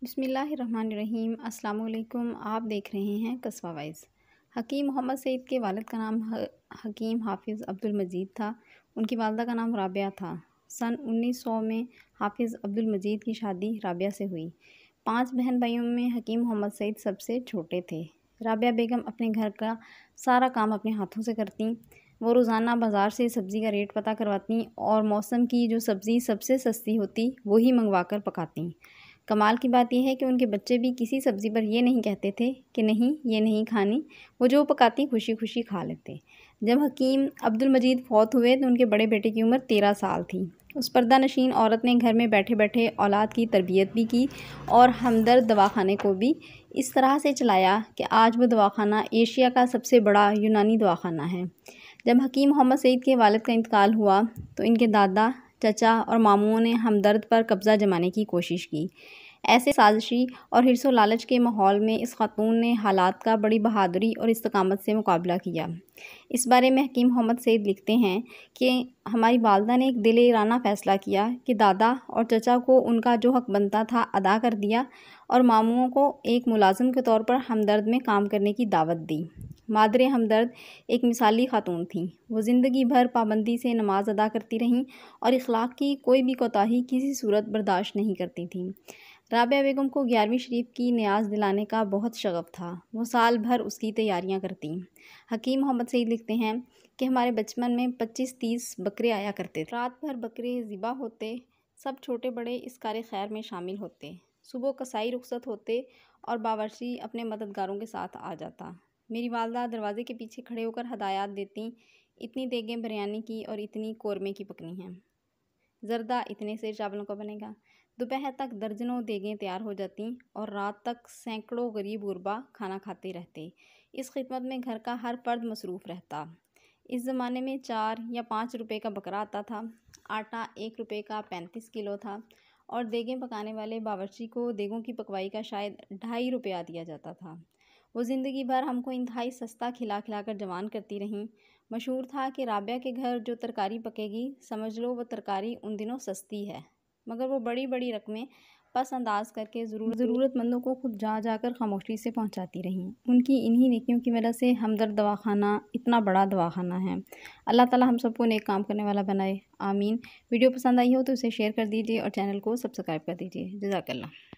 बिस्मिल्लाहिर्रहमानिर्रहीम। अस्सलाम वालेकुम। आप देख रहे हैं कस्बा वाइज। हकीम मोहम्मद सईद के वालिद का नाम हकीम हाफिज़ अब्दुल मजीद था। उनकी वालदा का नाम राबिया था। सन 1900 में हाफिज़ अब्दुल मजीद की शादी राबिया से हुई। 5 बहन भाइयों में हकीम मोहम्मद सईद सबसे छोटे थे। राबिया बेगम अपने घर का सारा काम अपने हाथों से करती। वो रोज़ाना बाज़ार से सब्ज़ी का रेट पता करवाती और मौसम की जो सब्ज़ी सबसे सस्ती होती वही मंगवा कर पकाती। कमाल की बात यह है कि उनके बच्चे भी किसी सब्ज़ी पर ये नहीं कहते थे कि नहीं ये नहीं खानी, वो जो पकाती खुशी खुशी खा लेते। जब हकीम अब्दुल मजीद फौत हुए तो उनके बड़े बेटे की उम्र 13 साल थी। उस पर्दा नशीन औरत ने घर में बैठे बैठे औलाद की तरबियत भी की और हमदर्द दवाखाने को भी इस तरह से चलाया कि आज वो दवाखाना एशिया का सबसे बड़ा यूनानी दवाखाना है। जब हकीम मोहम्मद सईद के वालिद का इंतकाल हुआ तो इनके दादा, चचा और मामूओं ने हमदर्द पर कब्ज़ा जमाने की कोशिश की। ऐसे साजिशी और हिर्सो लालच के माहौल में इस खातून ने हालात का बड़ी बहादुरी और इस्तकामत से मुकाबला किया। इस बारे में हकीम मोहम्मद सईद लिखते हैं कि हमारी वालदा ने एक दिल-ए-राना फ़ैसला किया कि दादा और चचा को उनका जो हक़ बनता था अदा कर दिया और मामूओं को एक मुलाज़िम के तौर पर हमदर्द में काम करने की दावत दी। मादरे हमदर्द एक मिसाली खातून थीं। वो ज़िंदगी भर पाबंदी से नमाज अदा करती रहीं और इखलाक की कोई भी कोताही किसी सूरत बर्दाश्त नहीं करती थीं। राबिया बेगम को 11वीं शरीफ की नियाज़ दिलाने का बहुत शगफ था। वो साल भर उसकी तैयारियां करतीं। हकीम मोहम्मद सईद लिखते हैं कि हमारे बचपन में 25-30 बकरे आया करते थे। रात भर बकरे ज़िबा होते, सब छोटे बड़े इस कार्य खैर में शामिल होते। सुबह कसाई रुखसत होते और बावर्ची अपने मददगारों के साथ आ जाता। मेरी वालदा दरवाजे के पीछे खड़े होकर हदायत देती, इतनी देगें बिरयानी की और इतनी कौरमे की पकनी हैं, ज़र्दा इतने से चावलों का बनेगा। दोपहर तक दर्जनों देगें तैयार हो जाती और रात तक सैकड़ों गरीब गुरबा खाना खाते रहते। इस खिदमत में घर का हर फर्द मसरूफ़ रहता। इस ज़माने में 4 या 5 रुपए का बकरा आता था। आटा 1 रुपए का 35 किलो था और देगें पकाने वाले बावर्ची को देगों की पकवाई का शायद 2.5 रुपया दिया जाता था। वो ज़िंदगी भर हमको इंतहाई सस्ता खिला खिला कर जवान करती रहीं। मशहूर था कि राबिया के घर जो तरकारी पकेगी समझ लो वो तरकारी उन दिनों सस्ती है, मगर वो बड़ी बड़ी रकमें पस अंदाज करके ज़रूरतमंदों को खुद जा जाकर खामोशी से पहुंचाती रहीं। उनकी इन्हीं नेकियों की वजह से हमदर्द दवाखाना इतना बड़ा दवाखाना है। अल्लाह ताला हम सबको नेक काम करने वाला बनाए, आमीन। वीडियो पसंद आई हो तो इसे शेयर कर दीजिए और चैनल को सब्सक्राइब कर दीजिए। जज़ाकल्लाह।